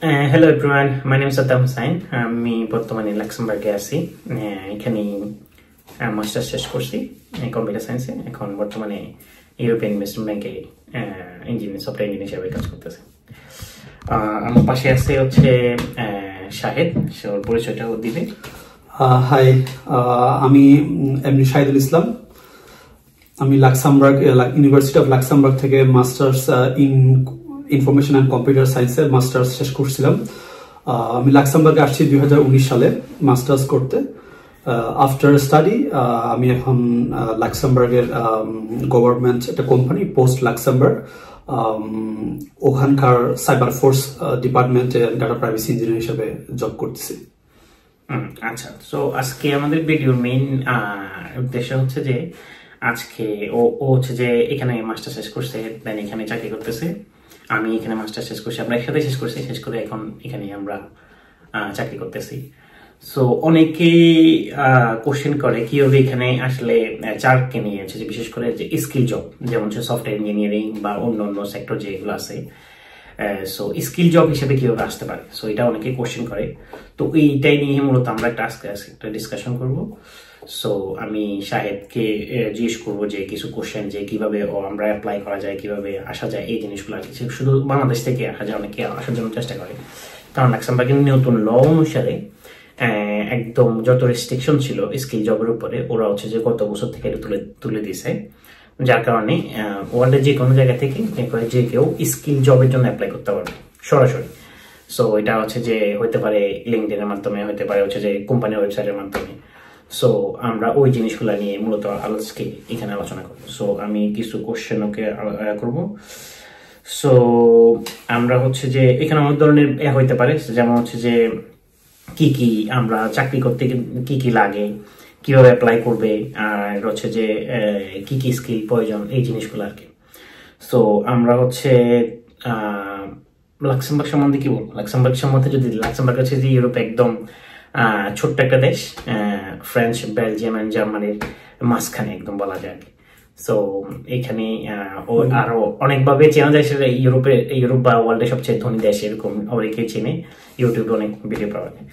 Hello everyone, my name is Saddam Hussain. আমি বর্তমানে লাক্সেমবার্গে আছি। এখানে মাস্টার্স শেষ করছি কম্পিউটার সায়েন্সে। এখন বর্তমানে ইউরোপিয়ান ইনভেস্টমেন্ট ব্যাংকে ইঞ্জিনিয়ার সফটওয়্যার ইঞ্জিনিয়ার হিসেবে কাজ করতেছে। আমার পাশে আছে হচ্ছে শাহেদ, সে ওর পরিচয়টাও দিবে। হাই, আমি এমনি শাহিদুল ইসলাম। আমি লাক্সেমবার্গ ইউনিভার্সিটি অফ লাক্সেমবার্গ থেকে masters in information and computer সায়েন্সে মাস্টার্স শেষ করছিলাম। আমি লাক্সেমবার্গে আসছি 2019 সালে মাস্টার্স করতে। আফটার স্টাডি আমি এখন লাক্সেমবার্গের গভর্নমেন্ট একটা কোম্পানি পোস্ট লাক্সেমবার্গ, ওখানকার সাইবার ফোর্স ডিপার্টমেন্টে ডাটা প্রাইভেসি ইঞ্জিনিয়ার হিসেবে জব করতেছি। আচ্ছা, তো আজকে আমাদের ভিডিওর মেইন উদ্দেশ্য হচ্ছে যে আজকে ও হচ্ছে যে এখানে মাস্টার শেষ করছে, দেন এখানে চাকরি করতেছে। আমি এখানে মাস্টার শেষ করছি, আমরা একসাথে শেষ করছি, শেষ করে এখন এখানে আমরা চাকরি করতেছি। সো অনেকেই কোশ্চেন করে কিভাবে এখানে আসলে চাকরি নিয়ে আছে, যে বিশেষ করে যে স্কিল জব, যেমন হচ্ছে সফটওয়্যার ইঞ্জিনিয়ারিং বা অন্য অন্য সেক্টর যেগুলো আছে, সো স্কিল জব হিসেবে কিভাবে আসতে পারে। সো এটা অনেকে কোশ্চেন করে, তো এইটাই নিয়ে মূলত আমরা একটা ডিসকাশন করব। সো আমি শাহেদকে জিজ্ঞেস করবো যে কিছু কোশ্চেন, যে কিভাবে আমরা অ্যাপ্লাই করা যায়, কিভাবে আসা যায়, এই জিনিসগুলো আর কি। শুধু বাংলাদেশ থেকে আসা যায়, অনেকে আসার জন্য চেষ্টা করে, কারণ লাক্সেমবার্গের নতুন ল অনুসারে একদম যত রেস্ট্রিকশন ছিল স্কিল জবের উপরে, ওরা হচ্ছে যে গত বছর থেকে এটা তুলে দিয়েছে, যার কারণে ওয়ার্ল্ডের যে কোনো জায়গা থেকে যে কেউ স্কিল জবের জন্য অ্যাপ্লাই করতে পারবে সরাসরি। সো এটা হচ্ছে যে হতে পারে লিঙ্কডইনের মাধ্যমে, হতে পারে হচ্ছে যে কোম্পানির ওয়েবসাইটের মাধ্যমে। সো আমরা ওই জিনিসগুলো নিয়ে মূলত আজকে এখানে আলোচনা করবো। সো আমি কিছু কোশ্চেন ওকে করবো। সো আমরা হচ্ছে যে এখানে অনেক ধরনের হইতে পারে, যেমন হচ্ছে যে কি কি আমরা চাকরি করতে কি কি লাগে, কিভাবে অ্যাপ্লাই করবে, আর হচ্ছে যে কি কি স্কিল প্রয়োজন, এই জিনিসগুলো আর কি। সো আমরা হচ্ছে লাক্সেমবার্গ সম্বন্ধে কি বলবো। লাক্সেমবার্গ সম্বন্ধে যদি, লাক্সেমবার্গ হচ্ছে যে ইউরোপে একদম ছোট্ট একটা দেশ, ফ্রান্স, বেলজিয়াম এন্ড জার্মানির মাঝখানে একদম বলা যায়। সো এখানে আরো অনেকভাবে চেনা যায়, সেটা ইউরোপ বা ওয়ার্ল্ডের সবচেয়ে ধনী দেশ এরকম অনেকে চেনে, ইউটিউবে অনেক ভিডিও পাওয়া যায়।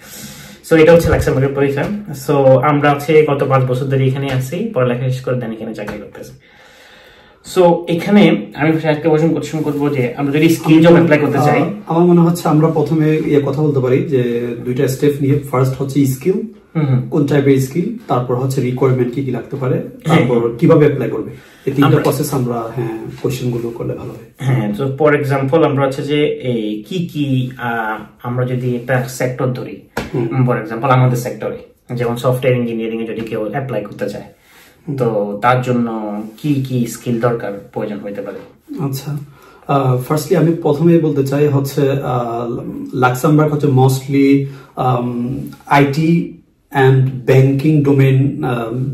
সো এটা হচ্ছে লাক্সেমবার্গের পরিচয়। সো আমরা হচ্ছে গত 5 বছর ধরে এখানে আছি, পড়ালেখা শেষ করে দেন এখানে চাকরি করতেছি। সো এখানে আমি একটা কোশ্চেন করবো যে আমরা যদি স্কিল জব অ্যাপ্লাই করতে চাই, আমার মনে হচ্ছে আমরা প্রথমে কথা বলতে পারি যে দুইটা স্টেপ নিয়ে। ফার্স্ট হচ্ছে স্কিল, কোন টাইপের স্কিল, তারপর হচ্ছে রিকোয়ারমেন্ট কি কি লাগতে পারে, তারপর কিভাবে অ্যাপ্লাই করবে। এই তিনটা প্রসেস আমরা কোশ্চেন গুলো করলে ভালো হয়। তো ফর এক্সাম্পল আমরা হচ্ছে যে কি কি আমরা যদি একটা সেক্টর ধরি, ফর এক্সাম্পল আমাদের সেক্টরে যেমন সফটওয়্যার ইঞ্জিনিয়ারিং এ যদি কেউ অ্যাপ্লাই করতে চায়, তো তার জন্য কি কি স্কিল দরকার প্রয়োজন হইতে পারে। আচ্ছা, ফার্স্টলি আমি প্রথমেই বলতে চাই হচ্ছে লাক্সেমবার্গ হচ্ছে mostly IT and banking domain,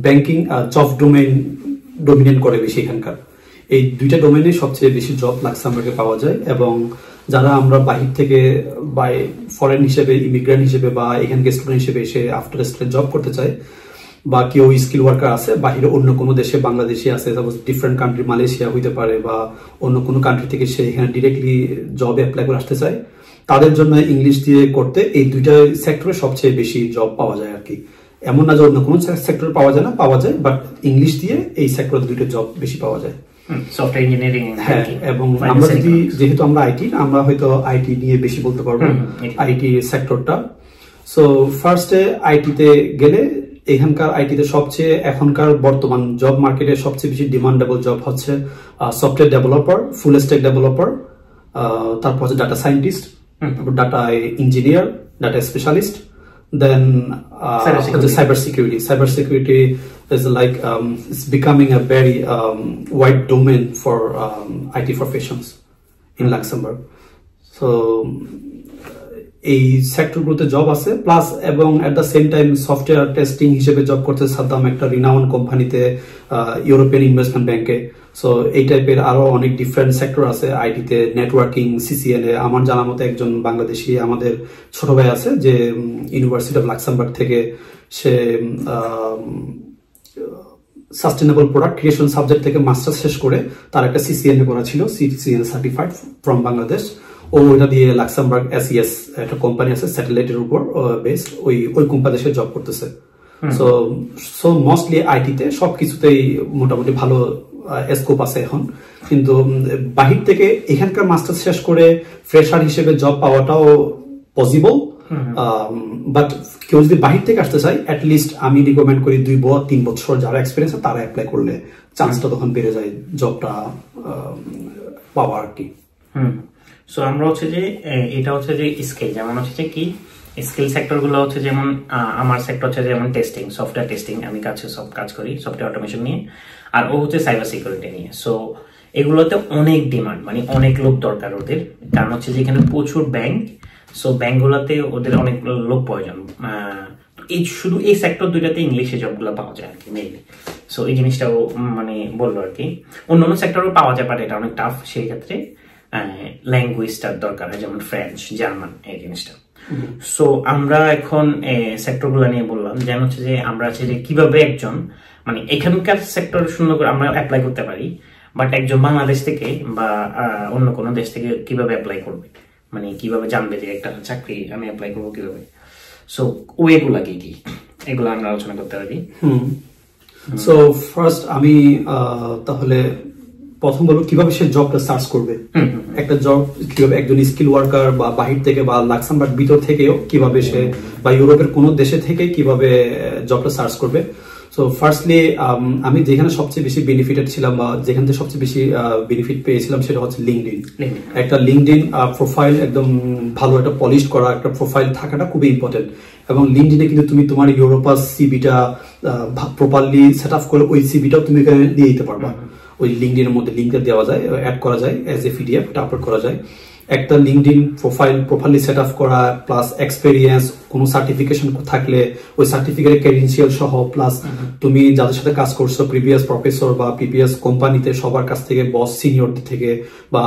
banking job domain dominate করে বেশি এখানকার। এই দুইটা ডোমেনে সবচেয়ে বেশি জব লাক্সেমবার্গে পাওয়া যায়, এবং যারা আমরা বাহির থেকে বাই ফরেন হিসেবে, ইমিগ্রেন্ট হিসেবে বা এখানকার স্টুডেন্ট হিসেবে এসে আফটার স্টাডি জব করতে চাই, বা কেউ স্কিল ওয়ার্কার আছে বাহিরে অন্য কোনো দেশে, বাংলাদেশে আছে, সাপোজ ডিফারেন্ট কান্ট্রি, মালয়েশিয়া হইতে পারে, বা অন্য কোনো কান্ট্রি থেকে সে এখানে ডিরেক্টলি জবে অ্যাপ্লাই করে আসতে চায়, তাদের জন্য ইংলিশ দিয়ে করতে এই দুইটা সেক্টরে সবচেয়ে বেশি জব পাওয়া যায় আর কি। এমন না যে অন্য কোনো সেক্টরে পাওয়া যায় না, পাওয়া যায়, বাট ইংলিশ দিয়ে এই সেক্টরে দুইটা জব বেশি পাওয়া যায়। সফটওয়্যার ইঞ্জিনিয়ারিং, হ্যাঁ। এবং আমরা যদি, যেহেতু আমরা আইটি, আমরা হয়তো আইটি নিয়ে বেশি বলতে পারবো, আইটি সেক্টরটা। সো ফার্স্টে আইটিতে গেলে, এখানকার আইটিতে সবচেয়ে এখনকার বর্তমান জব মার্কেটে সবচেয়ে বেশি ডিমান্ডেবল জব হচ্ছে software developer, full stack developer, তারপর হচ্ছে data scientist, data engineer, data specialist, then cyber security. Cyber security is like it's becoming a very wide domain for IT professions in Luxembourg. So এই সেক্টরগুলোতে job আছে plus, এবং at the same time software testing হিসেবে job করতে সাদ্দাম একটা Renown কোম্পানিতে, European investment ব্যাংকে। So এই টাইপের আরো অনেক ডিফারেন্ট সেক্টর আছে আইটিতে, নেটওয়ার্কিং, সিসিএনএ। আমার জানা মতো একজন বাংলাদেশি আমাদের ছোট ভাই আছে যে ইউনিভার্সিটি অফ লাক্সেমবার্গ থেকে, সে সাস্টেনেবল প্রোডাক্ট ক্রিয়েশন সাবজেক্ট থেকে মাস্টার্স শেষ করে তার একটা সিসিএনএ করা ছিল, সিসিএনএ সার্টিফাইড ফ্রম বাংলাদেশ। ও ওটা দিয়ে লাক্সামবার্গ SES একটা কোম্পানি আছে স্যাটেলাইটের উপর বেসড, ওই কোম্পানিতে সে জব করতেছে। সো মোস্টলি আইটিতে সবকিছুতেই মোটামুটি ভালো স্কোপ আছে এখন, কিন্তু বাহির থেকে এখানকার মাস্টার্স শেষ করে ফ্রেশার হিসেবে জব পাওয়াটাও পসিবল, বাট কেউ যদি বাহির থেকে আসতে চায় অ্যাটলিস্ট আমি রিকমেন্ড করি 2-3 বছর যারা এক্সপিরিয়েন্স আছে তারা অ্যাপ্লাই করলে চান্সটা তখন বেড়ে যায় জবটা পাওয়া আর কি। সো আমরা হচ্ছে যে এটা হচ্ছে যে স্কিল, যেমন হচ্ছে যে কি স্কিল সেক্টর গুলো হচ্ছে যেমন আমার সেক্টর হচ্ছে যেমন টেস্টিং, সফটওয়্যার টেস্টিং, আমি কাজ করি সফটওয়্যার অটোমেশন নিয়ে, আর ও হচ্ছে সাইবার সিকিউরিটি নিয়ে। সো এগুলোতে অনেক ডিমান্ড, মানে অনেক লোক দরকার ওদের, কারণ হচ্ছে যে এখানে প্রচুর ব্যাংক, সো ব্যাংকগুলোতে ওদের অনেক লোক প্রয়োজন। এই শুধু এই সেক্টর দুইটাতে ইংলিশে জবগুলো পাওয়া যায় আর কি মেইনলি। সো এই জিনিসটাও মানে বললো আর কি, অন্যান্য সেক্টরও পাওয়া যায় বাট এটা অনেক টাফ, সেই ক্ষেত্রে ল্যাঙ্গুয়েজটার দরকার হয়, যেমন ফ্রেঞ্চ, জার্মান, এই জিনিসটা। সো আমরা এখন সেক্টরগুলো নিয়ে বললাম, যেমন হচ্ছে যে আমরা হচ্ছে যে কিভাবে একজন মানে এখানকার সেক্টর সুন্দর করে আমরা অ্যাপ্লাই করতে পারি, বাট একজন বাংলাদেশ থেকে বা অন্য কোনো দেশ থেকে কিভাবে অ্যাপ্লাই করবে, মানে কিভাবে জানবে যে একটা চাকরি আমি অ্যাপ্লাই করবো কিভাবে। সো ওয়েগুলা কি কি এগুলো আমরা আলোচনা করতে পারি। সো ফার্স্ট আমি তাহলে প্রথম বলবো কিভাবে সে জবটা সার্চ করবে। একটা জব কিভাবে একজন স্কিল ওয়ার্কার বা বাহির থেকে বা লাক্সামবার্গ ভিতর থেকেও কিভাবে সে বা ইউরোপের কোনো দেশে থেকে কিভাবে জবটা সার্চ করবে। সো ফার্স্টলি আমি যেখানে সবচেয়ে বেশি বেনিফিটেড ছিলাম বা যেখান থেকে সবচেয়ে বেশি বেনিফিট পেয়েছিলাম সেটা হচ্ছে লিঙ্কডইন। একটা লিঙ্কডইন প্রোফাইল একদম ভালো একটা পলিশ করা একটা প্রোফাইল থাকাটা খুবই ইম্পর্টেন্ট, এবং লিঙ্কডইনে কিন্তু তুমি তোমার ইউরোপাস সিভিটা প্রপারলি সেট আপ করে ওই সিভিটাও তুমি এখানে দিয়ে দিতে পারবা। ওই লিঙ্কডইনের মধ্যে লিঙ্কটা দেওয়া যায়, অ্যাড করা যায় অ্যাজ এ PDF, এটা আপলোড করা যায়। একটা LinkedIn profile properly set up করা প্লাস এক্সপেরিয়েন্স, কোনো সার্টিফিকেশন থাকলে ওই সার্টিফিকেটের ক্রেডেনশিয়াল সহ, প্লাস তুমি যাদের সাথে কাজ করছো প্রিভিয়াস প্রফেসর বা প্রিভিয়াস কোম্পানিতে সবার কাছ থেকে, বস সিনিয়রদের থেকে, বা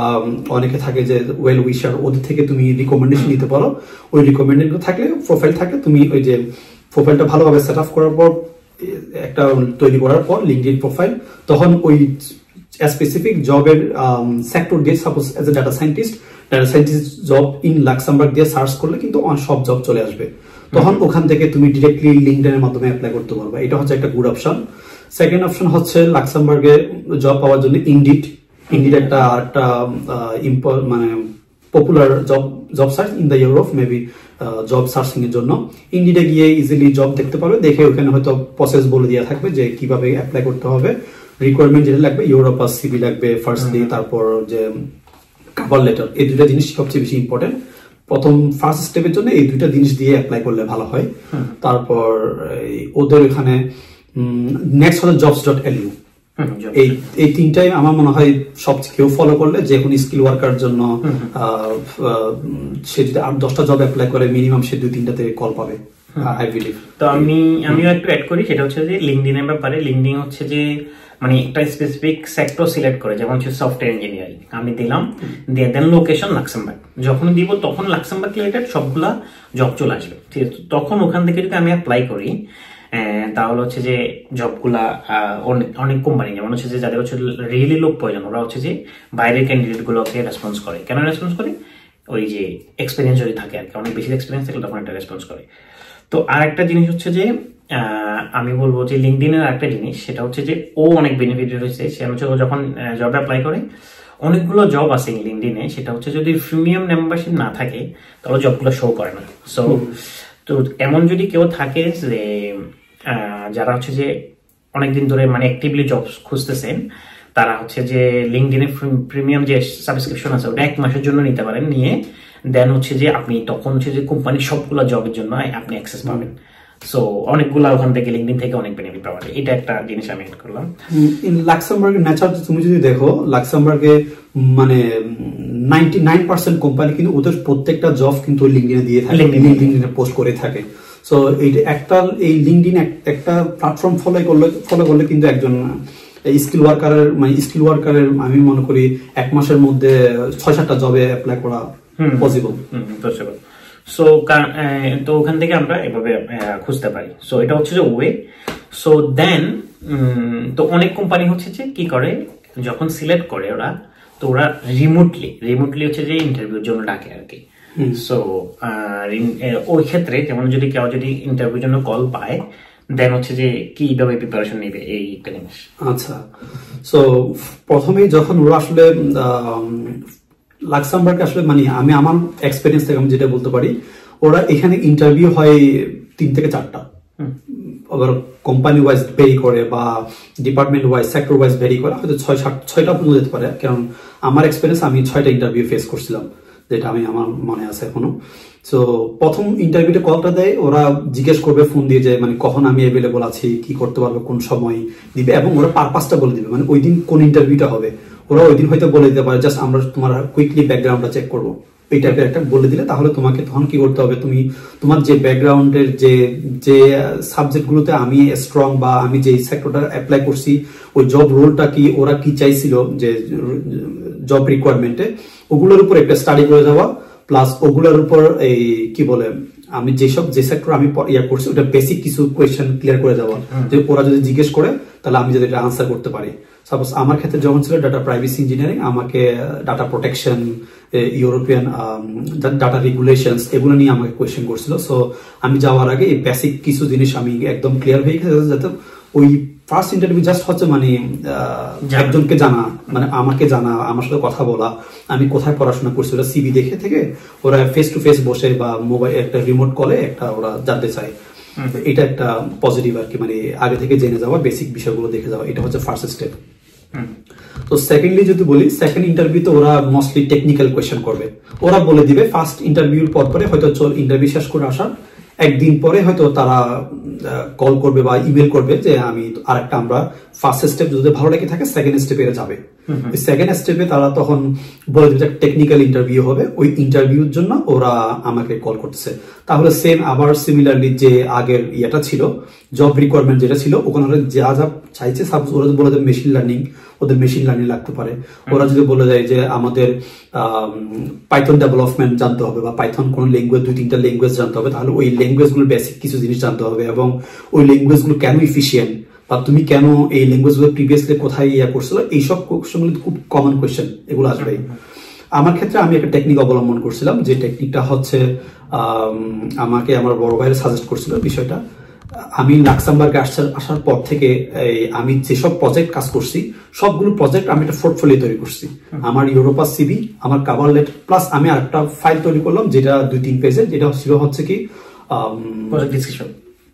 অনেকে থাকে যে ওয়েল উইশার, ওদের থেকে তুমি রিকমেন্ডেশন নিতে পারো। ওই রিকমেন্ডেশন থাকলে প্রোফাইল থাকলে তুমি ওই যে প্রোফাইলটা ভালোভাবে সেট আপ করার পর একটা তৈরি করার পর লিঙ্কডইন প্রোফাইল, তখন ওই স্পেসিফিক জবের সেক্টর দিয়ে suppose as a data scientist job in Luxembourg দিয়ে সার্চ করলে কিন্তু সব জব চলে আসবে। তখন ওখান থেকে তুমি ডিরেক্টলি লিঙ্কডইনের মাধ্যমে অ্যাপ্লাই করতে পারবে, এটা হচ্ছে একটা গুড অপশন। সেকেন্ড অপশন হচ্ছে লাক্সামবার্গে জব পাওয়ার জন্য ইনডিড একটা মানে popular job search in the Europe, maybe job searching এর জন্য ইনডিডে গিয়ে ইজিলি জব দেখতে পারবে, দেখে ওখানে হয়তো প্রসেস বলে দেওয়া থাকবে যে কিভাবে অ্যাপ্লাই করতে হবে, রিকোয়ারমেন্ট যেটা লাগবে ইউরোপাস সিভি লাগবে ফার্স্টলি, তারপর যে কভার লেটার, এই দুইটা জিনিস সবচেয়ে বেশি ইম্পর্টেন্ট। প্রথম ফার্স্ট স্টেপের জন্য এই দুইটা জিনিস দিয়ে অ্যাপ্লাই করলে ভালো হয়। তারপর ওদের এখানে নেক্সট হলো jobs.lu, এই তিনটাই আমার মনে হয় সবচেয়ে কেউ ফলো করলে যে কোনো স্কিল ওয়ার্কার জন্য সে যদি 8-10টা জব অ্যাপ্লাই করে মিনিমাম সে 2-3টাতে কল পাবে আই বিলিভ। তো আমিও একটু অ্যাড করি, সেটা হচ্ছে যে লিঙ্কডইনের ব্যাপারে। লিঙ্কডইন হচ্ছে যে মানে একটা স্পেসিফিক সেক্টর সিলেক্ট করে, যেমন হচ্ছে সফটওয়্যার ইঞ্জিনিয়ারিং আমি দিলাম, দিয়ে দেন লোকেশন লাক্সামবার্গ, যখন দিব তখন লাক্সামবার্গ রিলেটেড সবগুলা জব চলে আসবে, ঠিক আছে। তখন ওখান থেকে যদি আমি অ্যাপ্লাই করি তাহলে হচ্ছে যে জবগুলা অনেক কোম্পানি, যেমন হচ্ছে যে যাদের হচ্ছে রিয়েলি লোক প্রয়োজন, ওরা হচ্ছে যে বাইরের ক্যান্ডিডেট গুলোকে রেসপন্স করে। কেন রেসপন্স করে? ওই যে এক্সপিরিয়েন্স যদি থাকে আর কি, অনেক বেশি এক্সপিরিয়েন্স থাকলে তখন একটা রেসপন্স করে। তো আর একটা জিনিস হচ্ছে যে আমি বলবো যে লিঙ্কডইনের আরেকটা জিনিস, সেটা হচ্ছে যে ও অনেক বেনিফিট রয়েছে। সে হচ্ছে যখন জব অ্যাপ্লাই করে অনেকগুলো জব আছে লিঙ্কডইনে, সেটা হচ্ছে যদি প্রিমিয়াম মেম্বারশিপ না থাকে তাহলে জবগুলো শো করে না। সো তো এমন যদি কেউ থাকে যে যারা হচ্ছে যে অনেকদিন ধরে মানে অ্যাক্টিভলি জব খুঁজতেছেন, তারা হচ্ছে যে লিঙ্কডইনের প্রিমিয়াম যে সাবস্ক্রিপশন আছে ওটা 1 মাসের জন্য নিতে পারেন, নিয়ে দেন হচ্ছে যে আপনি তখন হচ্ছে যে কোম্পানির সবগুলো জবের জন্য আপনি অ্যাক্সেস পাবেন। সো অনেকগুলো ওখান থেকে লিঙ্কডইন থেকে অনেক বেনিফিট পাওয়া যায়, এটা একটা জিনিস আমি এড করলাম। লাক্সামবার্গের নেচার তুমি যদি দেখো, লাক্সামবার্গে মানে 99% কোম্পানি কিন্তু ওদের প্রত্যেকটা জব কিন্তু লিঙ্কডইনে দিয়ে থাকে, লিঙ্কডইনে পোস্ট করে থাকে। সো এই লিঙ্কডইন একটা প্ল্যাটফর্ম ফলো করলে কিন্তু একজন স্কিল ওয়ার্কারের আমি মনে করি 1 মাসের মধ্যে 6-7টা জবে অ্যাপ্লাই করা পসিবল। সো তো ওখান থেকে আমরা এভাবে খুঁজতে পারি। সো এটা হচ্ছে যে ওয়ে। সো দেন তো অনেক কোম্পানি হচ্ছে যে কি করে, যখন সিলেক্ট করে ওরা, তো ওরা রিমোটলি হচ্ছে যে ইন্টারভিউর জন্য ডাকে আর কি। সো ওই ক্ষেত্রে যেমন যদি কেউ যদি ইন্টারভিউর জন্য কল পায় দেন হচ্ছে যে কিভাবে প্রিপারেশন নেবে এই জিনিস। আচ্ছা, সো প্রথমেই যখন ওরা আসলে লাক্সামবার্গে আসলে মানে আমি আমার এক্সপেরিয়েন্স থেকে আমি যেটা বলতে পারি, ওরা এখানে ইন্টারভিউ হয় 3 থেকে 4টা, আবার কোম্পানি ওয়াইজ ভেরি করে বা department wise sector wise very করে, হয়তো 6টা পর্যন্ত যেতে পারে। কারণ আমার এক্সপিরিয়েন্স আমি 6টা ইন্টারভিউ ফেস করছিলাম, যেটা আমার মনে আছে এখনো। সো প্রথম ইন্টারভিউতে কলটা দেয়, ওরা জিজ্ঞেস করবে ফোন দিয়ে যে মানে কখন আমি অ্যাভেলেবল আছি, কি করতে পারবো, কোন সময় দিবে, এবং ওরা পারপাসটা বলে দিবে, মানে ওই দিন কোন ইন্টারভিউটা হবে ওরা ওই দিন হয়তো বলে দিতে পারে, জাস্ট আমরা তোমার কুইকলি ব্যাকগ্রাউন্ডটা চেক করবো, এই টাইপের একটা বলে দিলে তাহলে তোমাকে তখন কি করতে হবে, তুমি তোমার যে ব্যাকগ্রাউন্ডের যে সাবজেক্টগুলোতে আমি স্ট্রং বা আমি যে সেক্টরটা অ্যাপ্লাই করছি ওই জব রোলটা কি, ওরা কি চাইছিল যে জব রিকোয়ারমেন্টে, ওগুলোর উপর একটা স্টাডি করে যাওয়া, প্লাস ওগুলোর উপর এই কি বলে আমি যে সেক্টর আমি করছি ওটা বেসিক কিছু কোয়েশ্চেন ক্লিয়ার করে যাওয়া, যে ওরা যদি জিজ্ঞেস করে তাহলে আমি যদি এটা আনসার করতে পারি। সাপোজ আমার ক্ষেত্রে যখন ছিল ডাটা প্রাইভেসি ইঞ্জিনিয়ারিং, আমাকে data protection, European data regulations এগুলো নিয়ে আমাকে কোয়েশ্চেন করছিল। সো আমি যাওয়ার আগে এই বেসিক কিছু জিনিস আমি একদম ক্লিয়ার হয়ে গেছে, যাতে ওই ফার্স্ট ইন্টারভিউ জাস্ট হচ্ছে মানে একজনকে জানা, মানে আমাকে জানা, আমার সাথে কথা বলা, আমি কোথায় পড়াশোনা করছি ওরা সিভি দেখে থেকে ওরা ফেস টু ফেস বসে বা মোবাইল একটা রিমোট কলে একটা ওরা জানতে চায়, এটা একটা পজিটিভ আর কি, মানে আগে থেকে জেনে যাওয়া, বেসিক বিষয়গুলো দেখে যাওয়া, এটা হচ্ছে ফার্স্ট স্টেপ। তো সেকেন্ডলি যদি বলি, সেকেন্ড ইন্টারভিউতে ওরা মোস্টলি টেকনিক্যাল কোয়েশ্চেন করবে, ওরা বলে দিবে ফার্স্ট ইন্টারভিউর পরে হয়তো ইন্টারভিউ শেষ করে আসার একদিন পরে হয়তো তারা কল করবে বা ইমেল করবে যে আমি আরেকটা আমরা ফার্স্ট স্টেপ যদি ভালো লেগে থাকে সেকেন্ড স্টেপে যাবে। সেকেন্ড স্টেপে তারা তখন বলে দেবে যে টেকনিক্যাল ইন্টারভিউ হবে, ওই ইন্টারভিউর জন্য ওরা আমাকে কল করতেছে। তাহলে সেম আবার সিমিলারলি যে আগের ইয়েটা ছিল জব রিকোয়ারমেন্ট যেটা ছিল ওখানে যা যা চাইছে, সাপোজ ওরা বলে দেবে মেশিন লার্নিং, ওদের মেশিন লার্নিং লাগতে পারে। ওরা যদি বলে যায় যে আমাদের পাইথন ডেভেলপমেন্ট জানতে হবে বা পাইথন কোন ল্যাঙ্গুয়েজ 2-3টা ল্যাঙ্গুয়েজ জানতে হবে, তাহলে ওই ল্যাঙ্গুয়েজগুলো বেসিক কিছু জিনিস জানতে হবে, এবং ওই ল্যাঙ্গুয়েজগুলো কেন ইফিশিয়েন্ট বা তুমি কেন এই ল্যাঙ্গুয়েজগুলো প্রিভিয়াসলি কোথায় করছিল, এইসব কোয়েশ্চেনগুলো খুব কমন কোয়েশ্চেন, এগুলো আসবে। আমার ক্ষেত্রে আমি একটা টেকনিক অবলম্বন করছিলাম, যে টেকনিকটা হচ্ছে আমাকে আমার বড় ভাইয়ের সাজেস্ট করছিল বিষয়টা। আমি লাক্সামবার্গে আসার পর থেকে আমি যেসব প্রজেক্ট কাজ করছি সবগুলো প্রজেক্ট আমি একটা পোর্টফোলিও তৈরি করছি, আমার ইউরোপা সিভি, আমার কভার লেটার, প্লাস আমি আরেকটা ফাইল তৈরি করলাম যেটা 2-3 পেজের, যেটা ছিল হচ্ছে কি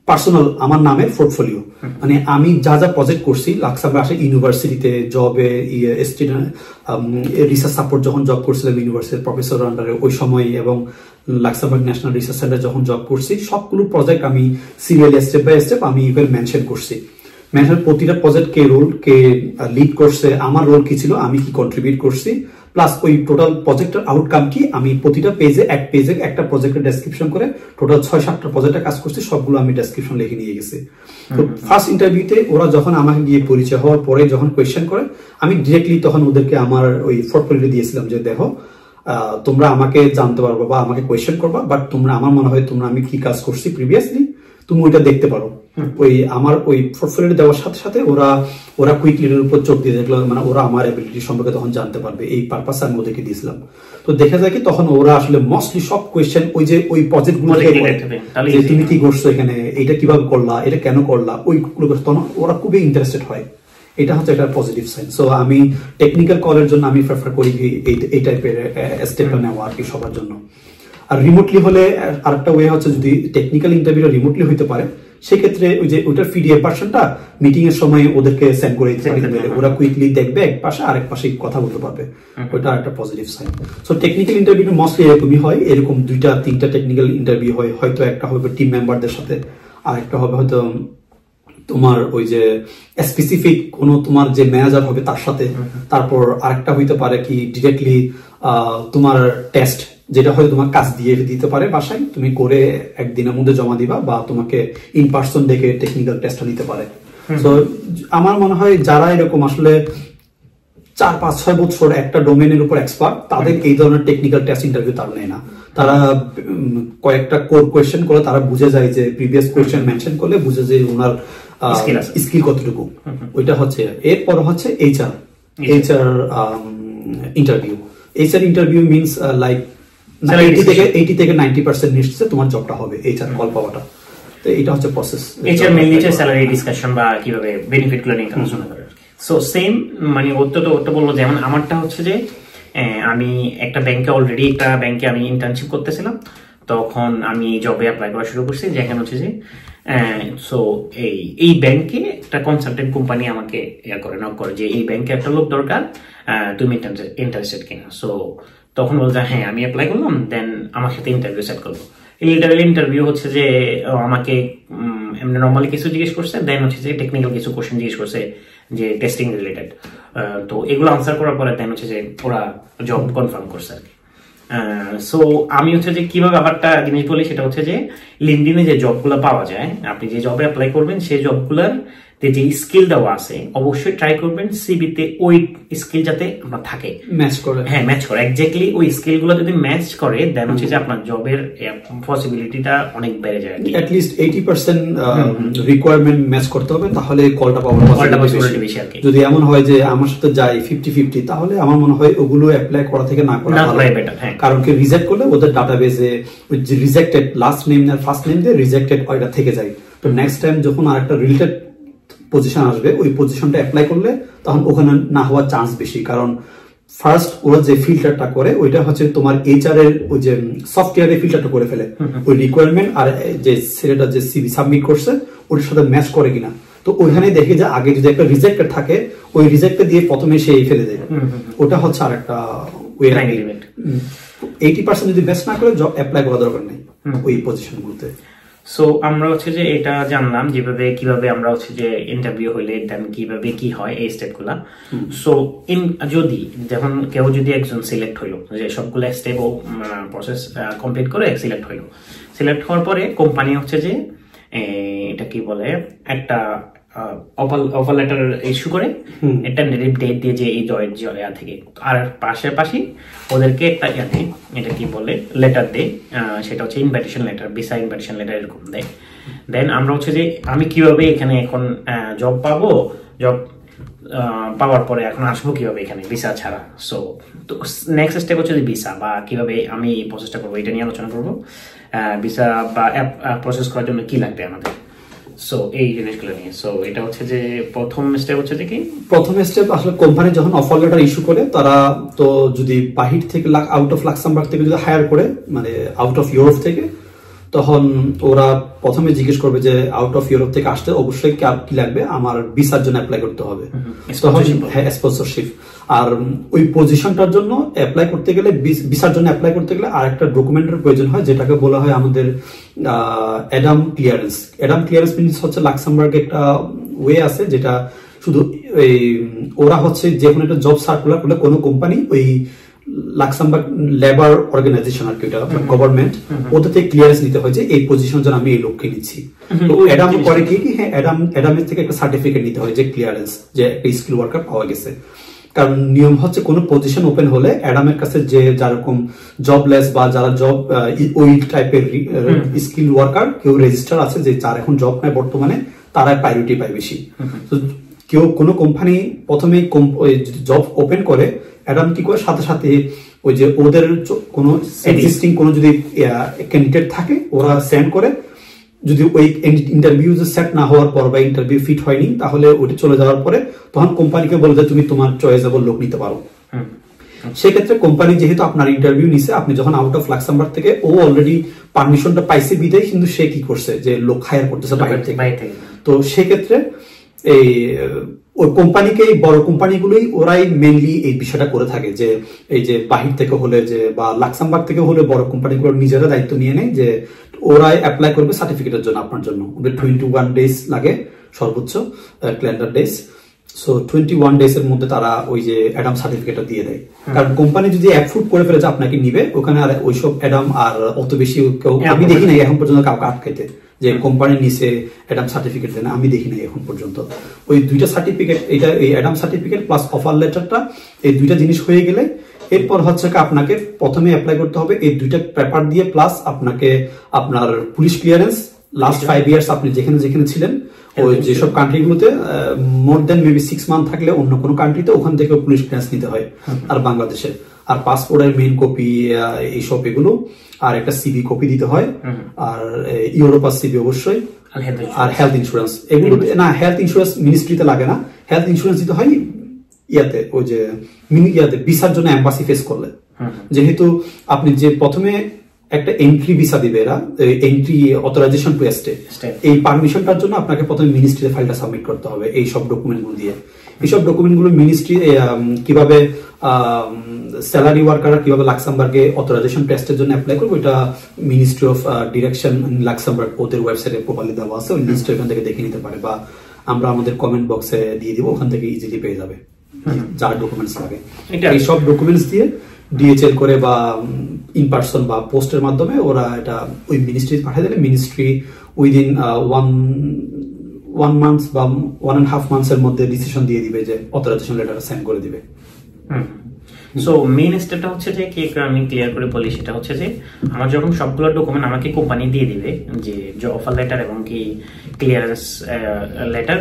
পার্সোনাল আমার নামের পোর্টফোলিও, মানে আমি যা যা প্রজেক্ট করছি লাক্সামবার্গ আসে ইউনিভার্সিটিতে জবে স্টুডেন্ট রিসার্চ সাপোর্ট যখন জব করছিলাম ইউনিভার্সিটির প্রফেসর আন্ডারে ওই সময়, এবং লাক্সামবার্গ ন্যাশনাল রিসার্চ সেন্টার যখন জব করছি, সবগুলো প্রজেক্ট আমি সিরিয়ালি স্টেপ বাই স্টেপ আমি এখানে মেনশন করছি। মেনশন প্রতিটা প্রজেক্ট কে রোল, কে লিড করছে, আমার রোল কি ছিল, আমি কি কন্ট্রিবিউট করছি, প্লাস ওই টোটাল প্রজেক্টের আউটকাম কি, আমি প্রতিটা পেজে একটা প্রজেক্টের ডেসক্রিপশন করে টোটাল 6-7টা প্রজেক্টে কাজ করছি, সবগুলো আমি ডেসক্রিপশন লিখে নিয়ে গেছি। তো ফার্স্ট ইন্টারভিউতে ওরা যখন আমাকে গিয়ে পরিচয় হওয়ার পরে যখন কোয়েশ্চেন করে, আমি ডিরেক্টলি তখন ওদেরকে আমার ওই পোর্টফোলিও দিয়েছিলাম যে দেখো তোমরা আমাকে জানতে পারবো বা আমাকে কোয়েশ্চেন করবা, বাট তোমরা আমার মনে হয় তোমরা আমি কি কাজ করছি প্রিভিয়াসলি তুমি ওইটা দেখতে পারো। ওই আমার ওই পোর্টফোলিও দেওয়ার সাথে সাথে ওরা কুইকলি এর উপর চোখ দিয়ে দেখলো, মানে ওরা আমার এবিলিটি সম্পর্কে তখন জানতে পারবে, এই পারপাসে আমি ওদেরকে দিয়েছিলাম। তো দেখা যায় কি তখন ওরা আসলে মোস্টলি সব কোয়েশ্চেন ওই প্রজেক্ট গুলো যে তুমি কি করছো এখানে, এটা কিভাবে করলা, এটা কেন করলা, ওইগুলো তখন ওরা খুবই ইন্টারেস্টেড হয়, এটা হচ্ছে একটা পজিটিভ সাইন। সো আমি টেকনিক্যাল কলের জন্য আমি প্রেফার করি এই টাইপের স্টেপটা নেওয়া আর কি সবার জন্য। আর রিমোটলি হলে আরেকটা ওয়ে হচ্ছে, যদি টেকনিক্যাল ইন্টারভিউ রিমোটলি হইতে পারে সেক্ষেত্রে ওই যে ওটার পিডিএফ ভার্সনটা মিটিং এর সময় ওদেরকে সেন্ড করে দিতে পারি, ওরা কুইকলি দেখবে এক পাশে, আরেক পাশে কথা বলতে পারবে, ওটা একটা positive sign. So technical interview mostly এরকমই হয়, এরকম 2-3টা টেকনিক্যাল ইন্টারভিউ হয়, হয়তো একটা হবে টিম মেম্বারদের সাথে, আর একটা হবে হয়তো তোমার ওই যে স্পেসিফিক কোন তোমার যে ম্যানেজার হবে তার সাথে, তারপর আরেকটা হইতে পারে কি ডিরেক্টলি তোমার টেস্ট, যেটা হয়তো তোমার কাজ দিয়ে দিতে পারে বাসায়, তুমি করে একদিনের মধ্যে জমা দিবা, বা তোমাকে ইন পার্সন ডেকে টেকনিক্যাল টেস্টটা নিতে পারে। তো আমার মনে হয় যারা এরকম আসলে 4-5-6 বছর একটা ডোমেনের উপর এক্সপার্ট, তাদের এই ধরনের টেকনিক্যাল টেস্ট ইন্টারভিউ তারা নেয় না। তারা কয়েকটা কোর কোয়েশ্চেন করে তারা বুঝে যায় যে প্রিভিয়াস কোয়েশ্চেন মেনশন করলে বুঝে যায় ওনার স্কিল কতটুকু, ওইটা হচ্ছে। এরপর হচ্ছে HR interview. HR interview means like 80 থেকে 90% নিশ্চিত তোমার জবটা হবে এইচআর কল পাওয়াটা। তো এটা হচ্ছে process. HR mainly salary discussion বা কিভাবে বেনিফিট গুলো নিয়ে আলোচনা করে। সো সেম মানে ওটা বলবো, যেমন আমারটা হচ্ছে যে আমি একটা ব্যাংকে আমি ইন্টার্নশিপ করতেছিলাম, তখন আমি জবে অ্যাপ্লাই করা শুরু করছি, যেখানে হচ্ছে যে সো এই ব্যাংকে একটা কনসালটেন্ট কোম্পানি আমাকে নক করে যে এই ব্যাংকে একটা লোক দরকার, তুমি ইন্টারেস্টেড কিনা। সো তখন বলছে হ্যাঁ আমি অ্যাপ্লাই করলাম, দেন আমার সাথে ইন্টারভিউ সেট করবো। ইন্টারভিউ হচ্ছে যে আমাকে এমনি নর্মালি কিছু জিজ্ঞেস করছে, দেন হচ্ছে যে টেকনিক্যাল কিছু কোশ্চেন জিজ্ঞেস করছে যে টেস্টিং রিলেটেড। তো এগুলো আনসার করার পরে দেন হচ্ছে যে ওরা জব কনফার্ম করছে আর কি। সো আমি হচ্ছে যে কিভাবে ব্যাপারটা জিনিস বলি, সেটা হচ্ছে যে লিঙ্কডইনে যে জবগুলো পাওয়া যায়, আপনি যে জবে অ্যাপ্লাই করবেন সেই জবগুলোর যে স্কিল দেওয়া আছে অবশ্যই ট্রাই করবেন সিভিতে ওই স্কিল যাতে আপনার থাকে, ম্যাচ করে। হ্যাঁ ম্যাচ করে, এক্স্যাক্টলি ওই স্কিল গুলো যদি ম্যাচ করে দেন হচ্ছে যে আপনার জবের পসিবিলিটিটা অনেক বেড়ে যায়। অ্যাট লিস্ট 80% রিকোয়ারমেন্ট ম্যাচ করতে হবে, তাহলে কলটা পাওয়ার পসিবিলিটি বেশি আর কি। যদি এমন হয় যে আমার সাথে যায় 50-50, তাহলে আমার মনে হয় ওগুলো অ্যাপ্লাই করা থেকে না করা বেটার। কারণ কি রিজেক্ট করলে ওদের ডাটাবেসে ওই যে রিজেক্টেড লাস্ট নেম আর ফার্স্ট নেম দিয়ে রিজেক্টেড ওইটা থেকে যায়। তো নেক্সট টাইম যখন আরেকটা রিলেটেড পজিশন আসবে, ওই পজিশনটা অ্যাপ্লাই করলে তখন ওখানে না হওয়ার চান্স বেশি। কারণ ফার্স্ট ওরা যে ফিল্টারটা করে ওইটা হচ্ছে তোমার এইচআর এর ওই যে সফটওয়্যারে ফিল্টারটা করে ফেলে, ওই রিকোয়ারমেন্ট আর যে ছেলেটা যে সিভি সাবমিট করছে ওটার সাথে ম্যাচ করে কিনা। তো ওইখানে দেখে যে আগে যদি একটা রিজেক্টেড থাকে ওই রিজেক্টেড দিয়ে প্রথমে সে ফেলে দেয়, ওটা হচ্ছে আর একটা ওয়ে। 80% যদি ম্যাচ না করে জব অ্যাপ্লাই করা দরকার নেই ওই পজিশনগুলোতে। সো আমরা হচ্ছে যে এটা জানলাম কিভাবে আমরা হচ্ছে যে ইন্টারভিউ হইলে দেন কিভাবে কি হয় এই স্টেপগুলা। সো যদি যখন কেউ যদি একজন সিলেক্ট হইলো, যে সবগুলো স্টেপ ও প্রসেস কমপ্লিট করে সিলেক্ট হওয়ার পরে কোম্পানি হচ্ছে যে এটা কি বলে একটা অফার লেটার ইস্যু করে, একটা ডেট দিয়ে যে এই জয়া থেকে, আর পাশাপাশি ওদেরকে একটা এটা কি বলে লেটার দেয়, সেটা হচ্ছে invitation letter, visa invitation letter এরকম দেয়। দেন আমরা হচ্ছে যে আমি কিভাবে এখানে এখন জব পাবো, জব পাওয়ার পরে এখন আসবো কিভাবে এখানে ভিসা ছাড়া। সো তো নেক্সট স্টেপ হচ্ছে যে ভিসা বা কিভাবে আমি এই প্রসেসটা করবো, এটা নিয়ে আলোচনা করবো। ভিসা বা অ্যাপ প্রসেস করার জন্য কি লাগবে আমাদের, সো এই জিনিসগুলো নিয়ে। সো এটা হচ্ছে যে প্রথম স্টেপ হচ্ছে যে কি, প্রথম স্টেপ আসলে কোম্পানি যখন অফার লেটার ইস্যু করে, তারা তো যদি বাহির থেকে আউট অফ লাক্সামবার্গ থেকে যদি হায়ার করে, মানে আউট অফ ইউরোপ থেকে, তখন ওরা প্রথমে জিজ্ঞেস করবে যে আউট অফ ইউরোপ থেকে আসতে অবশ্যই কি লাগবে, আমার ভিসার জন্য অ্যাপ্লাই করতে হবে, স্পন্সরশিপ। আর ওই পজিশনটার জন্য অ্যাপ্লাই করতে গেলে, ভিসার জন্য অ্যাপ্লাই করতে গেলে আরেকটা ডকুমেন্টের প্রয়োজন হয়, যেটাকে বলা হয় আমাদের Adam clearance. Adam clearance means হচ্ছে লাক্সামবার্গে একটা ওয়ে আছে, যেটা শুধু ওরা হচ্ছে যে কোনো একটা জব সার্কুলার করলে কোনো কোম্পানি ওই লাক্সামবার্গ লেবার অর্গানাইজেশন আর কি, ওটা গভর্নমেন্ট, ওদের থেকে ক্লিয়ারেন্স নিতে হয় যে এই পজিশনের জন্য আমি এই লোককে নিচ্ছি। তো অ্যাডাম করে কি, হ্যাঁ অ্যাডামের থেকে একটা সার্টিফিকেট নিতে হয় যে ক্লিয়ারেন্স, যে একটা স্কিল ওয়ার্কার পাওয়া গেছে। কারণ নিয়ম হচ্ছে কোনো পজিশন ওপেন হলে অ্যাডামের কাছে যে যারকম জবলেস বা যারা জব ওই টাইপের স্কিল ওয়ার্কার কেউ রেজিস্টার আছে যে যার এখন জব নাই বর্তমানে, তারা প্রায়োরিটি পায় বেশি। তো কেউ কোনো কোম্পানি প্রথমেই জব ওপেন করে, অ্যাডাম কি করে সাথে সাথে ওই যে ওদের কোনো এক্সিস্টিং কোনো যদি ক্যান্ডিডেট থাকে ওরা সেন্ড করে, যদি ওই ইন্টারভিউ সেট না হওয়ার পর বা ইন্টারভিউ ফিট হয়নি, তাহলে ওটা চলে যাওয়ার পরে তখন কোম্পানিকে বলে যে তুমি তোমার চয়েসেবল লোক নিতে পারো। সেক্ষেত্রে কোম্পানি যেহেতু আপনার ইন্টারভিউ নিছে, আপনি যখন আউট অফ লাক্সামবার্গ থেকে, ও অলরেডি পারমিশনটা পাইছে বিদায়, কিন্তু সে কি করছে যে লোক হায়ার করতেছে বাইরে থেকে। তো সেক্ষেত্রে এই ওই কোম্পানিকে, বড় কোম্পানিগুলোই ওরাই মেনলি এই বিষয়টা করে থাকে, যে এই যে বাহির থেকে হলে যে বা লাক্সামবার্গ থেকে হলে বড় কোম্পানিগুলো নিজেরা দায়িত্ব নিয়ে নেয় যে ওরাই অ্যাপ্লাই করবে সার্টিফিকেটের জন্য আপনার জন্য। ওদের 21 ডেজ লাগে সর্বোচ্চ ক্যালেন্ডার ডেজ। সো 21 ডেজ এর মধ্যে তারা ওই যে অ্যাডাম সার্টিফিকেটটা দিয়ে দেয়। কারণ কোম্পানি যদি অ্যাপ্রুভ করে ফেলে যে আপনাকে নিবে, ওখানে আর ওইসব অ্যাডাম আর অত বেশি কেউ, আমি দেখি নাই এখন পর্যন্ত কাউকে আটকাইতে যে কোম্পানির নিচে অ্যাডাম সার্টিফিকেট দেন, আমি দেখি নাই এখন পর্যন্ত। ওই দুইটা সার্টিফিকেট, এটা এই অ্যাডাম সার্টিফিকেট প্লাস অফার লেটারটা, এই দুইটা জিনিস হয়ে গেলে এরপর হচ্ছে আপনাকে প্রথমে অ্যাপ্লাই করতে হবে এই দুইটা পেপার দিয়ে, প্লাস আপনাকে আপনার পুলিশ ক্লিয়ারেন্স লাস্ট 5 ইয়ার্স আপনি যেখানে যেখানে ছিলেন ওই যেসব কান্ট্রিগুলোতে মোর দেন মেবি 6 মান্থ থাকলে অন্য কোনো কান্ট্রিতে ওখান থেকে পুলিশ ক্লিয়ারেন্স নিতে হয়, আর বাংলাদেশে আর পাসপোর্টের মেইন কপি এইসব এগুলো, আর একটা সিভি কপি দিতে হয়, আর ইউরোপাস সিভি অবশ্যই, আর হেলথ ইন্স্যুরেন্স। এগুলো না, হেলথ ইন্স্যুরেন্স মিনিস্ট্রিতে লাগে না, হেলথ ইন্স্যুরেন্স দিতে হয় ইয়াতে, ওই যে ইয়াতে ভিসার জন্য এম্বাসি ফেস করলে। যেহেতু আপনি যে প্রথমে একটা এন্ট্রি ভিসা দিবে এরা, এন্ট্রি অথরাইজেশন টু স্টে, এই পারমিশনটার জন্য আপনাকে প্রথমে মিনিস্ট্রিতে ফাইলটা সাবমিট করতে হবে এই সব ডকুমেন্টগুলো দিয়ে। এইসব ডকুমেন্টগুলো মিনিস্ট্রি কিভাবে স্যালারি ওয়ার্কাররা কিভাবে লাক্সামবার্গে অথরাইজেশন টেস্টের জন্য অ্যাপ্লাই করবে, এটা মিনিস্ট্রি অফ ডিরেকশন লাক্সামবার্গ ওদের ওয়েবসাইটে প্রপারলি দেওয়া আছে, ওই লিস্টটা এখান থেকে দেখে নিতে পারে, বা আমরা আমাদের কমেন্ট বক্সে দিয়ে দিব, ওখান থেকে ইজিলি পেয়ে যাবে যার ডকুমেন্টস লাগে। এই সব ডকুমেন্টস দিয়ে ডিএচএল করে বা ইন পার্সন বা পোস্টের মাধ্যমে ওরা এটা ওই মিনিস্ট্রি পাঠিয়ে দিলে মিনিস্ট্রি উইদিন 1 মান্থ বা 1.5 মান্থসের মধ্যে ডিসিশন দিয়ে দিবে যে অথরাইজেশন লেটার সাইন করে দিবে। সো মেইন স্টেপটা হচ্ছে যে কি আমি ক্লিয়ার করে বলি, সেটা হচ্ছে যে আমার যখন সবগুলো ডকুমেন্ট আমাকে কোম্পানি দিয়ে দিবে, যে অফার লেটার এবং কি ক্লিয়ারেন্স লেটার,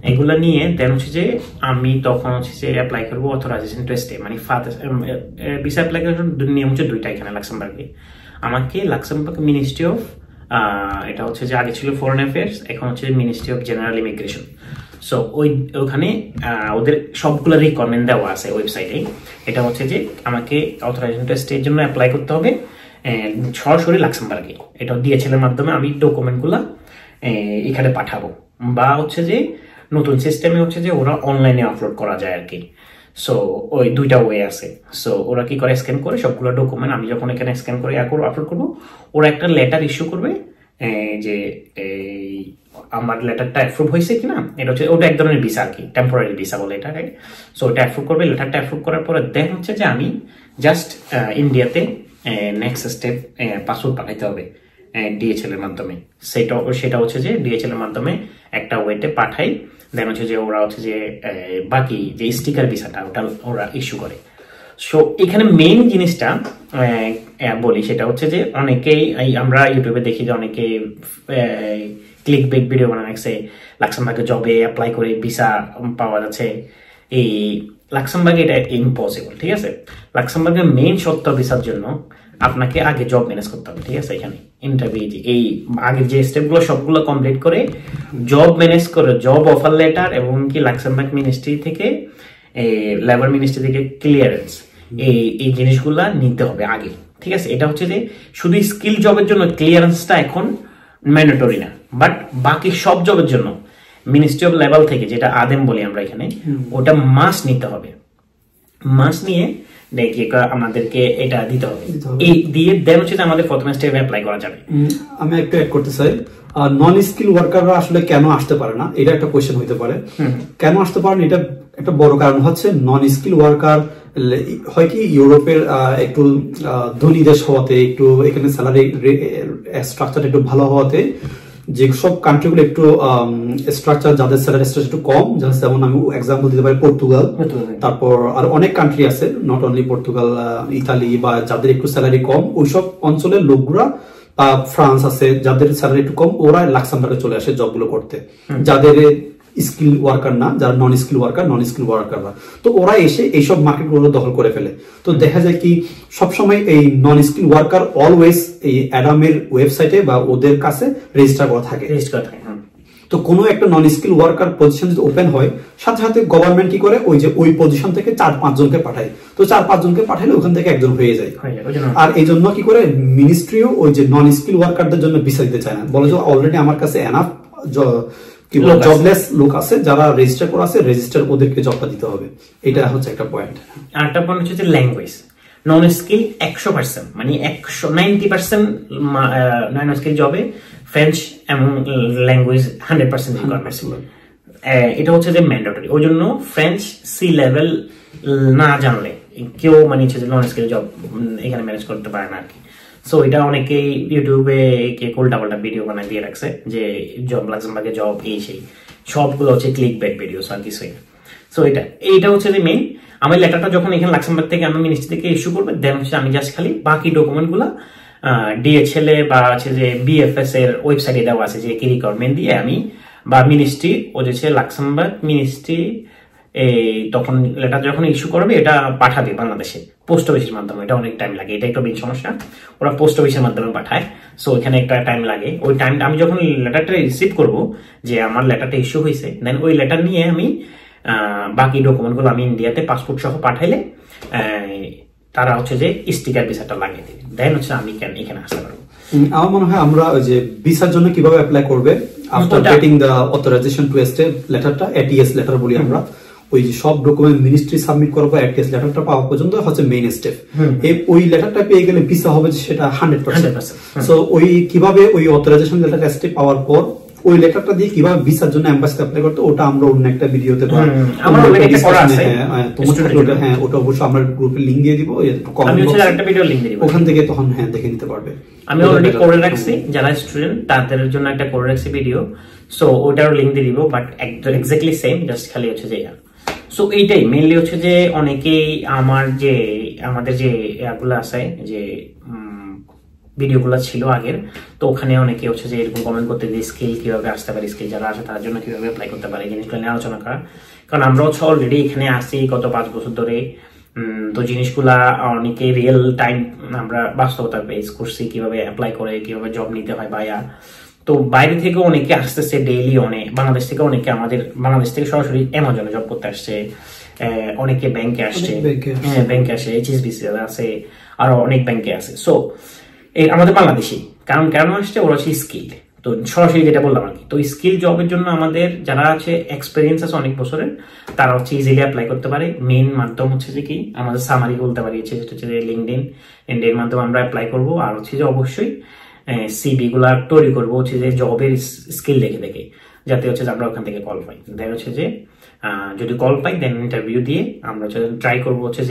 এগুলো নিয়ে দেন হচ্ছে যে আমি তখন হচ্ছে যে অ্যাপ্লাই করবো অথরাইজেশন টেস্টে। মানে ভিসা অ্যাপ্লাই করার নিয়ম হচ্ছে দুইটা এখানে লাক্সামবার্গে। আমাকে লাক্সামবার্গ মিনিস্ট্রি অফ এটা হচ্ছে যে আগে ছিল ফরেন অ্যাফেয়ার্স, এখন হচ্ছে ministry of general immigration. So ওখানে ওদের সবগুলো রিকমেন্ড দেওয়া আছে ওয়েবসাইটে। এটা হচ্ছে যে আমাকে অথরাইজেশন টেস্টের জন্য অ্যাপ্লাই করতে হবে সরাসরি লাক্সামবার্গে, এটা ডিএচএল-এর মাধ্যমে আমি ডকুমেন্টগুলো এখানে পাঠাবো, বা হচ্ছে যে নতুন সিস্টেমে হচ্ছে যে ওরা অনলাইনে আপলোড করা যায় আর কি। সো ওই দুইটা ওয়ে আছে। সো ওরা কি করে, স্ক্যান করে সবগুলো ডকুমেন্ট আমি যখন এখানে স্ক্যান করে আপলোড করবো, ওরা একটা লেটার ইস্যু করবে যে আমার লেটারটা অ্যাপ্রুভ হয়েছে কিনা। এটা হচ্ছে ওটা এক ধরনের ভিসা আর কি, টেম্পোরারি ভিসা বলে এটা, রাইট? সো ওটা অ্যাপ্রুভ করবে, লেটারটা অ্যাপ্রুভ করার পরে দেন হচ্ছে যে আমি জাস্ট নেক্সট স্টেপ পাসপোর্ট পাঠাইতে হবে ডিএচএল এর মাধ্যমে। সেটা হচ্ছে যে ডিএচএল এর মাধ্যমে একটা ওয়েতে পাঠাই, দেন হচ্ছে যে ওরা হচ্ছে যে বাকি যে স্টিকার ভিসাটা ওটা ওরা ইস্যু করে। সো এখানে মেইন জিনিসটা বলি, সেটা হচ্ছে যে অনেকেই আমরা ইউটিউবে দেখি যে অনেকে ক্লিক বেক ভিডিও বানাচ্ছে, লাক্সামবার্গে জবে অ্যাপ্লাই করে ভিসা পাওয়া যাচ্ছে। এই লাক্সামবার্গে এটা ইম্পসিবল, ঠিক আছে? লাক্সামবার্গের মেইন সত্য ভিসার জন্য আপনাকে আগে জব ম্যানেজ করতে হবে, ঠিক আছে? এখানে ইন্টারভিউ এই আগের যে স্টেপগুলো সবগুলো কমপ্লিট করে জব ম্যানেজ করে, জব অফার লেটার এবং কি লাক্সামবার্গ মিনিস্ট্রি থেকে লেবার মিনিস্ট্রি থেকে ক্লিয়ারেন্স, এই জিনিসগুলা নিতে হবে আগে, ঠিক আছে? এটা হচ্ছে যে শুধু স্কিল জবের জন্য ক্লিয়ারেন্সটা এখন ম্যান্ডেটরি না, বাট বাকি সব জবের জন্য মিনিস্ট্রি অফ লেবার থেকে, যেটা আদেম বলি আমরা এখানে, ওটা মাস্ট নিতে হবে। মাস্ট নিয়ে আমাদেরকে এটা দিতে হবে, এই দিয়ে দেন হচ্ছে আমাদের প্রথমে স্টেপে অ্যাপ্লাই করা যাবে। আমি একটু অ্যাড করতে চাই, নন স্কিল ওয়ার্কাররা আসলে কেন আসতে পারে না, এটা একটা কোয়েশ্চেন হইতে পারে। কেন আসতে পারে না, এটা একটা বড় কারণ হচ্ছে নন স্কিল ওয়ার্কার হয় কি ইউরোপের একটু ধনী দেশ হওয়াতে, একটু এখানে স্যালারি স্ট্রাকচার একটু ভালো হওয়াতে, যেসব কান্ট্রিগুলো একটু স্ট্রাকচার, যাদের স্যালারি স্ট্রাকচার একটু কম, যেমন আমি এক্সাম্পল দিতে পারি পর্তুগাল, তারপর আর অনেক কান্ট্রি আছে, নট অনলি পর্তুগাল, ইতালি, বা যাদের একটু স্যালারি কম, ওইসব অঞ্চলের লোকগুলা, ফ্রান্স আছে, যাদের স্যালারি একটু কম, ওরা লাক্সামবার্গে চলে আসে জবগুলো করতে। যাদের স্কিল ওয়ার্কার না, যারা নন স্কিল ওয়ার্কাররা, তো ওরা এসে এইসব মার্কেটগুলো দখল করে ফেলে। তো দেখা যায় কি সবসময় এই নন স্কিল ওয়ার্কার অলওয়েজ এই অ্যাডামের ওয়েবসাইটে বা ওদের কাছে রেজিস্টার করা থাকে। তো কোনো একটা নন স্কিল ওয়ার্কার পজিশন যদি ওপেন হয়, সাথে সাথে গভর্নমেন্ট কি করে, ওই পজিশন থেকে 4-5 জনকে পাঠায়। তো 4-5 জনকে পাঠালে ওখান থেকে একজন হয়ে যায়। আর এই জন্য কি করে মিনিস্ট্রিও ওই যে নন স্কিল ওয়ার্কারদের জন্য ভিসা দিতে চায় না, বলে যে অলরেডি আমার কাছে এনাফ জবলেস লোক আছে যারা রেজিস্টার করা আছে, রেজিস্টার ওদেরকে জবটা দিতে হবে। এটা হচ্ছে একটা পয়েন্ট। আরেকটা পয়েন্ট হচ্ছে যে ল্যাঙ্গুয়েজ। নন স্কিল 100%, মানে 90% নন স্কিল জবে ফ্রেঞ্চ এবং ল্যাঙ্গুয়েজ 100% রিকোয়ারমেন্ট। এটা হচ্ছে যে ম্যান্ডেটরি। ওই জন্য ফ্রেঞ্চ সি লেভেল না জানলে কেউ মানে হচ্ছে যে নন স্কিল জব এখানে ম্যানেজ করতে পারে না আর কি। সো এটা অনেকেই ইউটিউবে উল্টা পাল্টা ভিডিও বানায় দিয়ে রাখছে যে জব লাক্সামবার্গে জব এই সেই, সবগুলো হচ্ছে ক্লিক ব্যাক ভিডিওস আর কিছুই না। সো এইটা হচ্ছে যে মেইন। আমার লেটারটা যখন এখানে লাক্সামবার্গ থেকে আমার মিনিস্ট্রি থেকে ইস্যু করবে, দেন হচ্ছে আমি জাস্ট খালি বাকি ডকুমেন্টগুলো ডিএচএল বা হচ্ছে যে বিএফএস এর ওয়েবসাইটে দেওয়া আছে যে কি রিকোয়ারমেন্ট দিয়ে আমি বা মিনিস্ট্রি ও যে লাক্সেমবার্গ মিনিস্ট্রি এই তখন লেটার যখন ইস্যু করবে এটা পাঠাবে বাংলাদেশে পোস্ট অফিসের মাধ্যমে। এটা অনেক টাইম লাগে, এটা একটা মেইন সমস্যা। ওরা পোস্ট অফিসের মাধ্যমে পাঠায়, সো ওইখানে একটা টাইম লাগে। ওই টাইমটা আমি যখন লেটারটা রিসিভ করব যে আমার লেটারটা ইস্যু হয়েছে, দেন ওই লেটার নিয়ে আমি বাকি ডকুমেন্টগুলো আমি ইন্ডিয়াতে পাসপোর্ট সহ পাঠাইলে তারা হচ্ছে যে স্টিকার ভিসাটা লাগিয়ে দেবে, দেন হচ্ছে আমি এখানে আসতে পারবো। আমার মনে হয় আমরা ওই যে ভিসার জন্য কিভাবে অ্যাপ্লাই করবে after getting the authorisation to stay লেটারটা, এটিএস লেটার বলি আমরা, ওই যে সব ডকুমেন্ট মিনিস্ট্রি সাবমিট করবো, এটিএস লেটারটা পাওয়া পর্যন্ত হচ্ছে মেইন স্টেপ। ওই লেটারটা পেয়ে গেলে ভিসা হবে সেটা 100%। সো ওই কিভাবে ওই অথরাইজেশন লেটার স্টেপ পাওয়ার পর ওই লেটারটা দিয়ে কিভাবে ভিসার জন্য এমবাসিতে অ্যাপ্লাই করতে, ওটা আমরা অন্য একটা ভিডিওতে ওটা অবশ্যই আমরা গ্রুপে লিংক দিয়ে দিব, ওখান থেকে তখন দেখে নিতে পারবে। আমি অলরেডি করে রাখছি, যারা স্টুডেন্ট তাদের জন্য একটা করে রাখছি ভিডিও, সো ওটারও লিংক দিয়ে দিব, বাট এক্স্যাক্টলি সেম, জাস্ট খালি হচ্ছে যে সো এইটাই মেইনলি হচ্ছে যে অনেকেই আমাদের যে এগুলো আছে যে ভিডিওগুলো ছিল আগের, তো ওখানে অনেকে হচ্ছে যে এরকম কমেন্ট করতে যে স্কিল কিভাবে আসতে পারে, স্কিল যারা আসে তার জন্য কিভাবে অ্যাপ্লাই করতে পারে, এই জিনিসগুলো নিয়ে আলোচনা করা। কারণ আমরা হচ্ছে অলরেডি এখানে আসি গত 5 বছর ধরে, তো জিনিসগুলা অনেকে রিয়েল টাইম আমরা বাস্তবতা ফেস করছি, কিভাবে অ্যাপ্লাই করে কিভাবে জব নিতে হয় বায়া। তো বাইরে থেকে অনেকে আসতেছে ডেইলি, অনেক বাংলাদেশ থেকে অনেকে আমাদের বাংলাদেশ থেকে সরাসরি অ্যামাজনে জব করতে আসছে, অনেকে ব্যাংকে আসছে, ব্যাংকে আসে, এইচএসবিসি আছে, আরো অনেক ব্যাংকে আছে। সো আমাদের বাংলাদেশি কারণ কেন আসছে, ওরা হচ্ছে স্কিল, তো সরাসরি যেটা বললাম আর কি। তো স্কিল জবের জন্য আমাদের যারা আছে এক্সপিরিয়েন্স আছে অনেক বছরের, তারা হচ্ছে ইজিলি অ্যাপ্লাই করতে পারে। মেইন মাধ্যম হচ্ছে যে কি আমাদের সামারি বলতে পারি, সেটা হচ্ছে যে লিঙ্কডইন এর মাধ্যমে আমরা অ্যাপ্লাই করবো। আর হচ্ছে যে অবশ্যই সিভি গুলা তৈরি করবো হচ্ছে যে জবের স্কিল দেখে যাতে হচ্ছে যে আমরা ওখান থেকে কল পাই। দেন হচ্ছে যে যদি কল পাই দেন ইন্টারভিউ দিয়ে আমরা হচ্ছে ট্রাই করবো হচ্ছে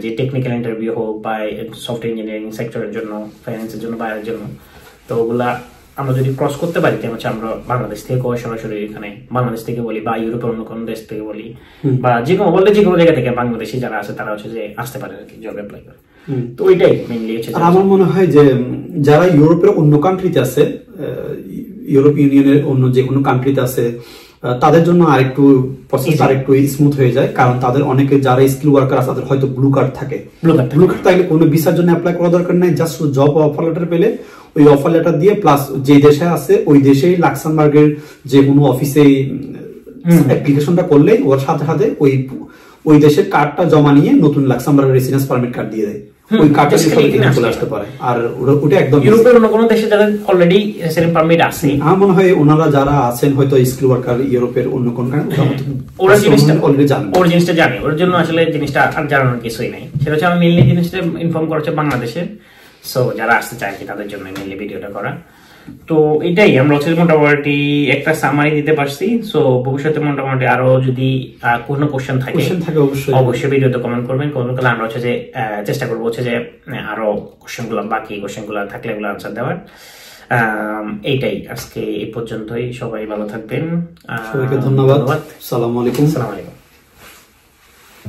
যে টেকনিক্যাল ইন্টারভিউ হোক বা সফটওয়্যার ইঞ্জিনিয়ারিং সেক্টরের জন্য, ফাইন্যান্সের জন্য, বাইরের জন্য, তো ওগুলা আমরা যদি ক্রস করতে পারি তাহলে হচ্ছে আমরা বাংলাদেশ থেকে সরাসরি এখানে বাংলাদেশ থেকে বলি বা ইউরোপের অন্য কোনো দেশ থেকে বলি বা যে কোনো জায়গা থেকে বাংলাদেশি যারা আছে তারা হচ্ছে যে আসতে পারে আর কি জব অ্যাপ্লাই করে। তো ওইটাই মেইনলি হচ্ছে। আমার মনে হয় যে যারা ইউরোপের অন্য কান্ট্রিতে আছে, ইউরোপ ইউনিয়নের অন্য যে কোনো কান্ট্রিতে আছে, তাদের জন্য আরেকটু প্রসেস আরেকটু স্মুথ হয়ে যায়, কারণ তাদের অনেকে যারা স্কিল ওয়ার্কার আছে তাদের হয়তো ব্লু কার্ড থাকে। ব্লু কার্ড থাকলে কোনো ভিসার জন্য অ্যাপ্লাই করা দরকার নাই, জাস্ট জব অফার লেটার পেলে ওই অফার লেটার দিয়ে প্লাস যে দেশে আছে ওই দেশেই লাক্সেমবার্গের যে কোনো অফিসে অ্যাপ্লিকেশনটা করলেই ওর সাথে সাথে ওই দেশের কার্ডটা জমা নিয়ে নতুন লাক্সেমবার্গের রেসিডেন্স পারমিট কার্ড দিয়ে দেয়, ওই কার্ডটা চলে আসতে পারে। আর ওটা একদম ইউরোপের অন্য কোনো দেশে যারা অলরেডি রেসিডেন্স পারমিট আছে, আমার মনে হয় ওনারা যারা আছেন হয়তো স্কিল ওয়ার্কার ইউরোপের অন্য কোন ওরা জিনিসটা অলরেডি জানে, ওর জিনিসটা জানে, ওর জন্য আসলে জিনিসটা আর জানানোর কিছুই নাই। সেটা হচ্ছে আমি মেইনলি জিনিসটা ইনফর্ম করা হচ্ছে বাংলাদেশে, সো যারা আসতে চায় তাদের জন্য মেইনলি ভিডিওটা করা। তো এটাই আমরা হচ্ছে মোটামুটি একটা সামারি দিতে পারছি। সো ভবিষ্যতে মোটামুটি আরো যদি কোনো কোশ্চেন থাকে অবশ্যই ভিডিওতে কমেন্ট করবেন, কমেন্ট করলে আমরা হচ্ছে যে চেষ্টা করবো হচ্ছে যে আরো বাকি কোশ্চেনগুলো থাকলে এগুলো আনসার দেওয়ার। এইটাই আজকে এই পর্যন্তই, সবাই ভালো থাকবেন, সবাইকে ধন্যবাদ। আসসালামু আলাইকুম।